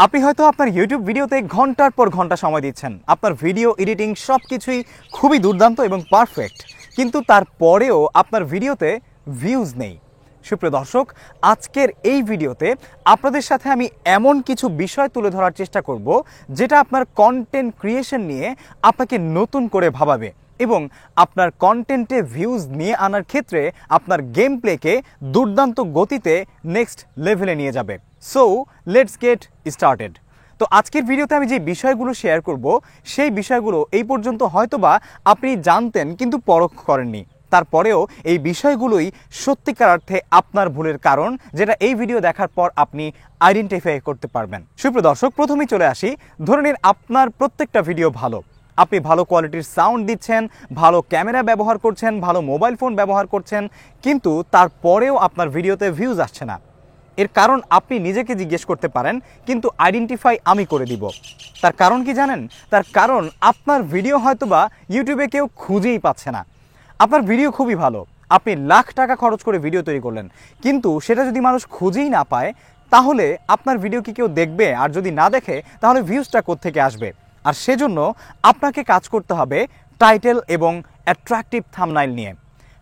আপনি হয়তো আপনার ইউটিউব ভিডিওতে ঘন্টার পর ঘন্টা সময় দিচ্ছেন, আপনার ভিডিও এডিটিং সব কিছুই খুবই দুর্দান্ত এবং পারফেক্ট, কিন্তু তারপরেও আপনার ভিডিওতে ভিউজ নেই। সুপ্রিয় দর্শক, আজকের এই ভিডিওতে আপনাদের সাথে আমি এমন কিছু বিষয় তুলে ধরার চেষ্টা করব যেটা আপনার কন্টেন্ট ক্রিয়েশন নিয়ে আপনাকে নতুন করে ভাবাবে এবং আপনার কন্টেন্টে ভিউজ নিয়ে আনার ক্ষেত্রে আপনার গেম প্লেকে দুর্দান্ত গতিতে নেক্সট লেভেলে নিয়ে যাবে। So let's get started. তো আজকের ভিডিওতে আমি যে বিষয়গুলো শেয়ার করব সেই বিষয়গুলো এই পর্যন্ত হয়তোবা আপনি জানতেন কিন্তু পরখ করেননি, তারপরেও এই বিষয়গুলোই সত্যিকার অর্থে আপনার ভুলের কারণ, যেটা এই ভিডিও দেখার পর আপনি আইডেন্টিফাই করতে পারবেন। সুপ্রিয় দর্শক, প্রথমেই চলে আসি। ধরে নিন আপনার প্রত্যেকটা ভিডিও ভালো, আপনি ভালো কোয়ালিটির সাউন্ড দিচ্ছেন, ভালো ক্যামেরা ব্যবহার করছেন, ভালো মোবাইল ফোন ব্যবহার করছেন, কিন্তু তারপরেও আপনার ভিডিওতে ভিউজ আসছে না। এর কারণ আপনি নিজেকে জিজ্ঞেস করতে পারেন, কিন্তু আইডেন্টিফাই আমি করে দিব। তার কারণ কি জানেন? তার কারণ আপনার ভিডিও হয়তোবা ইউটিউবে কেউ খুঁজেই পাচ্ছে না। আপনার ভিডিও খুবই ভালো, আপনি লাখ টাকা খরচ করে ভিডিও তৈরি করলেন, কিন্তু সেটা যদি মানুষ খুঁজেই না পায়, তাহলে আপনার ভিডিও কি কেউ দেখবে? আর যদি না দেখে, তাহলে ভিউজটা কোত্থেকে আসবে? আর সেজন্য আপনাকে কাজ করতে হবে টাইটেল এবং অ্যাট্রাকটিভ থাম্বনেইল নিয়ে।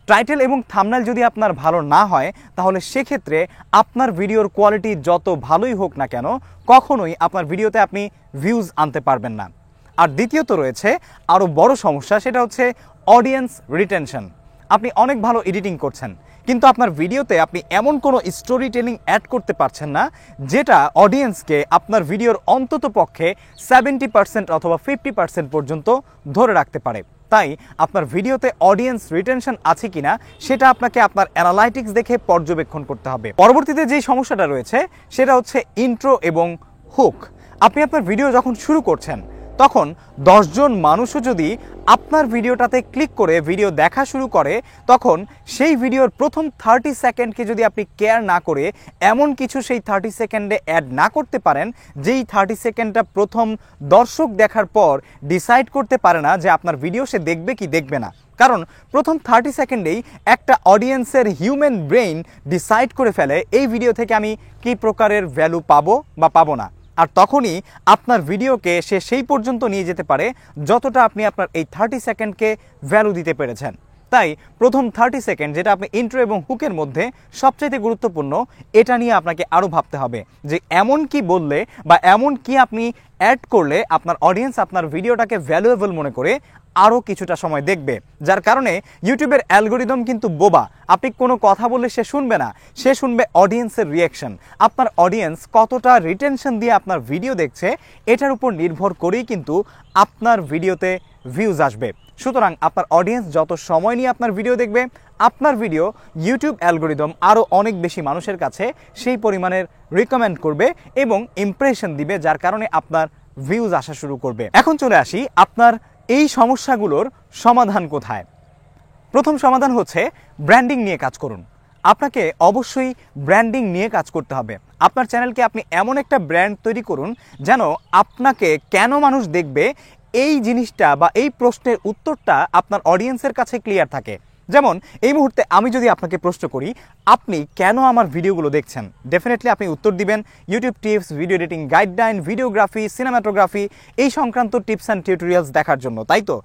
টাইটেল এবং থাম্বনেইল যদি আপনার ভালো না হয়, তাহলে সেক্ষেত্রে আপনার ভিডিওর কোয়ালিটি যত ভালোই হোক না কেন, কখনোই আপনার ভিডিওতে আপনি ভিউজ আনতে পারবেন না। আর দ্বিতীয়ত রয়েছে আরও বড় সমস্যা, সেটা হচ্ছে অডিয়েন্স রিটেনশন। আপনি অনেক ভালো এডিটিং করছেন, কিন্তু আপনার ভিডিওতে আপনি এমন কোনো স্টোরি টেলিং অ্যাড করতে পারছেন না যেটা অডিয়েন্সকে আপনার ভিডিওর অন্তত পক্ষে 70% অথবা 50% পর্যন্ত ধরে রাখতে পারে। তাই আপনার ভিডিওতে অডিয়েন্স রিটেনশন আছে কিনা সেটা আপনাকে আপনার অ্যানালাইটিক্স দেখে পর্যবেক্ষণ করতে হবে। পরবর্তীতে যেই সমস্যাটা রয়েছে সেটা হচ্ছে ইন্ট্রো এবং হুক। আপনি আপনার ভিডিও যখন শুরু করছেন, তখন 10 জন মানুষও যদি আপনার ভিডিওটাতে ক্লিক করে ভিডিও দেখা শুরু করে, তখন সেই ভিডিওর প্রথম 30 সেকেন্ডকে যদি আপনি কেয়ার না করে এমন কিছু সেই 30 সেকেন্ডে অ্যাড না করতে পারেন, যেই 30 সেকেন্ডটা প্রথম দর্শক দেখার পর ডিসাইড করতে পারে না যে আপনার ভিডিও সে দেখবে কি দেখবে না। কারণ প্রথম 30 সেকেন্ডেই একটা অডিয়েন্সের হিউম্যান ব্রেইন ডিসাইড করে ফেলে এই ভিডিও থেকে আমি কী প্রকারের ভ্যালু পাবো বা পাবো না। আর তখনই আপনার ভিডিওকে সে সেই পর্যন্ত নিয়ে যেতে পারে যতটা আপনি আপনার এই 30 সেকেন্ডকে ভ্যালু দিতে পেরেছেন। তাই প্রথম 30 সেকেন্ড, যেটা আপনি ইন্ট্রো এবং হুকের মধ্যে সবচাইতে গুরুত্বপূর্ণ, এটা নিয়ে আপনাকে আরও ভাবতে হবে যে এমন কি বললে বা এমন কি আপনি অ্যাড করলে আপনার অডিয়েন্স আপনার ভিডিওটাকে ভ্যালুয়েবল মনে করে আরও কিছুটা সময় দেখবে। যার কারণে ইউটিউবের অ্যালগোরিদম কিন্তু বোবা। আপনি কোনো কথা বললে সে শুনবে না, সে শুনবে অডিয়েন্সের রিয়াকশন। আপনার অডিয়েন্স কতটা রিটেনশন দিয়ে আপনার ভিডিও দেখছে, এটার উপর নির্ভর করেই কিন্তু আপনার ভিডিওতে ভিউজ আসবে। সুতরাং আপনার অডিয়েন্স যত সময় নিয়ে আপনার ভিডিও দেখবে, আপনার ভিডিও ইউটিউব অ্যালগোরিদম আরও অনেক বেশি মানুষের কাছে সেই পরিমাণের রিকমেন্ড করবে এবং ইমপ্রেশন দিবে, যার কারণে আপনার ভিউজ আসা শুরু করবে। এখন চলে আসি আপনার এই সমস্যাগুলোর সমাধান কোথায়। প্রথম সমাধান হচ্ছে ব্র্যান্ডিং নিয়ে কাজ করুন। আপনাকে অবশ্যই ব্র্যান্ডিং নিয়ে কাজ করতে হবে। আপনার চ্যানেলকে আপনি এমন একটা ব্র্যান্ড তৈরি করুন যেন আপনাকে কেন মানুষ দেখবে এই জিনিসটা বা এই প্রশ্নের উত্তরটা আপনার অডিয়েন্সের কাছে ক্লিয়ার থাকে। যেমন এই মুহূর্তে আমি যদি আপনাকে প্রশ্ন করি, আপনি কেন আমার ভিডিওগুলো দেখছেন, ডেফিনেটলি আপনি উত্তর দিবেন YouTube tips, video editing guideline, videography, cinematography, এই সংক্রান্ত টিপস অ্যান্ড টিউটোরিয়ালস দেখার জন্য, তাই তো?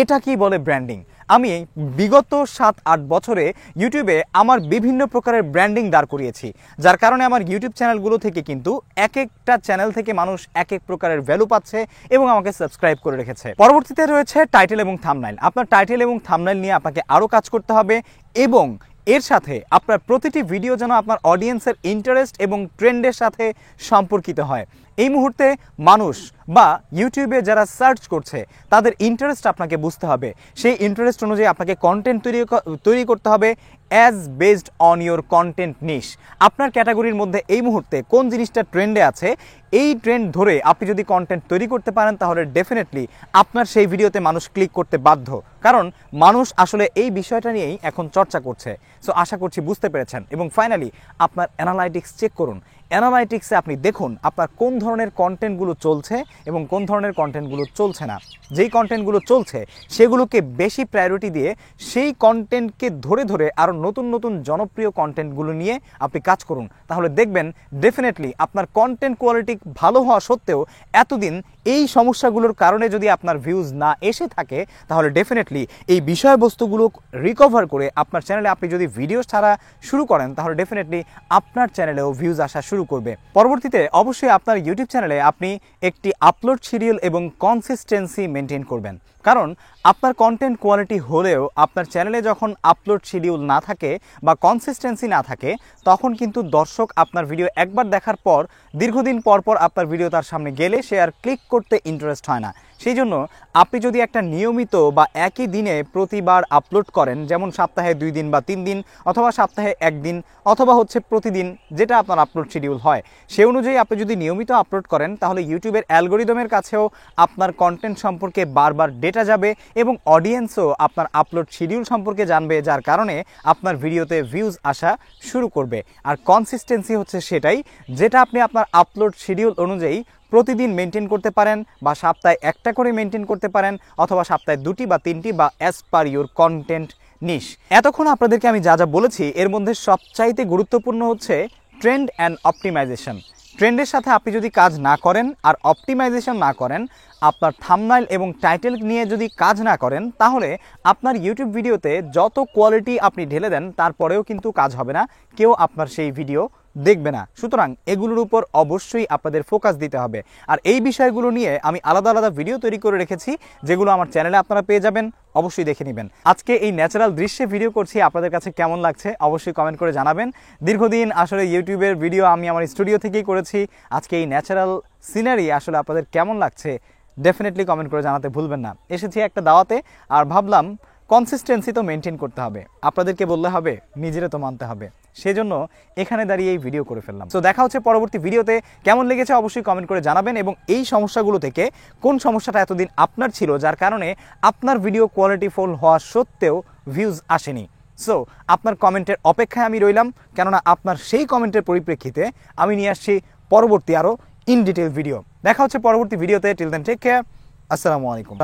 এটা কি বলে ব্র্যান্ডিং? আমি বিগত 7-8 বছরে ইউটিউবে আমার বিভিন্ন প্রকারের ব্র্যান্ডিং দাঁড় করিয়েছি, যার কারণে আমার ইউটিউব চ্যানেলগুলো থেকে কিন্তু এক একটা চ্যানেল থেকে মানুষ এক এক প্রকারের ভ্যালু পাচ্ছে এবং আমাকে সাবস্ক্রাইব করে রেখেছে। পরবর্তীতে রয়েছে টাইটেল এবং থাম্বনেইল। আপনার টাইটেল এবং থাম্বনেইল নিয়ে আপনাকে আরও কাজ করতে হবে এবং এর সাথে আপনার প্রতিটি ভিডিও যেন আপনার অডিয়েন্সের ইন্টারেস্ট এবং ট্রেন্ডের সাথে সম্পর্কিত হয়। এই মুহূর্তে মানুষ বা ইউটিউবে যারা সার্চ করছে তাদের ইন্টারেস্ট আপনাকে বুঝতে হবে। সেই ইন্টারেস্ট অনুযায়ী আপনাকে কন্টেন্ট তৈরি করতে হবে as based on your content niche. আপনার ক্যাটাগরির মধ্যে এই মুহূর্তে কোন জিনিসটা ট্রেন্ডে আছে, এই ট্রেন্ড ধরে আপনি যদি কন্টেন্ট তৈরি করতে পারেন, তাহলে ডেফিনেটলি আপনার সেই ভিডিওতে মানুষ ক্লিক করতে বাধ্য। কারণ মানুষ আসলে এই বিষয়টা নিয়েই এখন চর্চা করছে। সো আশা করছি বুঝতে পেরেছেন। এবং ফাইনালি আপনার অ্যানালাইটিক্স চেক করুন। অ্যানালাইটিক্সে আপনি দেখুন আপনার কোন ধরনের কন্টেন্টগুলো চলছে এবং কোন ধরনের কন্টেন্টগুলো চলছে না। যেই কন্টেন্টগুলো চলছে সেগুলোকে বেশি প্রায়োরিটি দিয়ে সেই কন্টেন্টকে ধরে ধরে আরও নতুন নতুন জনপ্রিয় কন্টেন্টগুলো নিয়ে আপনি কাজ করুন। তাহলে দেখবেন ডেফিনেটলি আপনার কন্টেন্ট কোয়ালিটি ভালো হওয়া সত্ত্বেও এতদিন এই সমস্যাগুলোর কারণে যদি আপনার ভিউজ না এসে থাকে, তাহলে ডেফিনেটলি এই বিষয়বস্তুগুলো রিকভার করে আপনার চ্যানেলে আপনি যদি ভিডিও ছাড়া শুরু করেন, তাহলে ডেফিনেটলি আপনার চ্যানেলেও ভিউজ আসা শুরু করবে। পরবর্তীতে অবশ্যই আপনার ইউটিউব চ্যানেলে আপনি একটি আপলোড শিডিউল এবং কনসিস্টেন্সি মেনটেন করবেন। কারণ আপনার কন্টেন্ট কোয়ালিটি হলেও আপনার চ্যানেলে যখন আপলোড শিডিউল না থাকে বা কনসিস্টেন্সি না থাকে, তখন কিন্তু দর্শক আপনার ভিডিও একবার দেখার পর দীর্ঘদিন পর পর আপনার ভিডিও তার সামনে গেলে সে আর ক্লিক করতে ইন্টারেস্ট হয় না। সেই জন্য আপনি যদি একটা নিয়মিত বা একই দিনে প্রতিবার আপলোড করেন, যেমন সপ্তাহে 2 দিন বা 3 দিন অথবা সপ্তাহে 1 দিন অথবা প্রতিদিন, যেটা আপনার আপলোড শিডিউল হয়, সে অনুযায়ী আপনি যদি নিয়মিত আপলোড করেন, তাহলে ইউটিউবের অ্যালগোরিদমের কাছেও আপনার কন্টেন্ট সম্পর্কে বারবার ডেটা যাবে এবং অডিয়েন্সও আপনার আপলোড শিডিউল সম্পর্কে জানবে, যার কারণে আপনার ভিডিওতে ভিউজ আসা শুরু করবে। আর কনসিস্টেন্সি হচ্ছে সেটাই যেটা আপনি আপনার আপলোড শিডিউল অনুযায়ী প্রতিদিন মেনটেন করতে পারেন, বা সপ্তাহে একটা করে মেনটেন করতে পারেন, অথবা সপ্তাহে 2টি বা 3টি, বা অ্যাজ পার ইউর কন্টেন্ট নিশ। এতক্ষণ আপনাদেরকে আমি যা যা বলেছি এর মধ্যে সবচাইতে গুরুত্বপূর্ণ হচ্ছে ট্রেন্ড অ্যান্ড অপটিমাইজেশন। ট্রেন্ডের সাথে আপনি যদি কাজ না করেন আর অপটিমাইজেশন না করেন, আপনার থাম্বনেইল এবং টাইটেল নিয়ে যদি কাজ না করেন, তাহলে আপনার ইউটিউব ভিডিওতে যত কোয়ালিটি আপনি ঢেলে দেন তারপরেও কিন্তু কাজ হবে না, কেউ আপনার সেই ভিডিও দেখবে না। সুতরাং এগুলোর উপর অবশ্যই আপনাদের ফোকাস দিতে হবে। আর এই বিষয়গুলো নিয়ে আমি আলাদা আলাদা ভিডিও তৈরি করে রেখেছি, যেগুলো আমার চ্যানেলে আপনারা পেয়ে যাবেন, অবশ্যই দেখে নেবেন। আজকে এই ন্যাচারাল দৃশ্যে ভিডিও করছি, আপনাদের কাছে কেমন লাগছে অবশ্যই কমেন্ট করে জানাবেন। দীর্ঘদিন আসলে ইউটিউবের ভিডিও আমি আমার স্টুডিও থেকেই করেছি, আজকে এই ন্যাচারাল সিনারি আসলে আপনাদের কেমন লাগছে ডেফিনেটলি কমেন্ট করে জানাতে ভুলবেন না। এসেছি একটা দাওয়াতে, আর ভাবলাম কনসিস্টেন্সি তো মেনটেন করতে হবে, আপনাদেরকে বললে হবে, নিজেরা তো মানতে হবে। সেজন্য এখানে দাঁড়িয়ে এই ভিডিও করে ফেললাম। তো দেখা হচ্ছে পরবর্তী ভিডিওতে। কেমন লেগেছে অবশ্যই কমেন্ট করে জানাবেন, এবং এই সমস্যাগুলো থেকে কোন সমস্যাটা এতদিন আপনার ছিল যার কারণে আপনার ভিডিও কোয়ালিটিফুল হওয়া সত্ত্বেও ভিউজ আসেনি। সো আপনার কমেন্টের অপেক্ষায় আমি রইলাম, কেননা আপনার সেই কমেন্টের পরিপ্রেক্ষিতে আমি নিয়ে আসছি পরবর্তী আরও ইন ডিটেল ভিডিও। দেখা হচ্ছে পরবর্তী ভিডিওতে। Till then take care. আসসালামু আলাইকুম।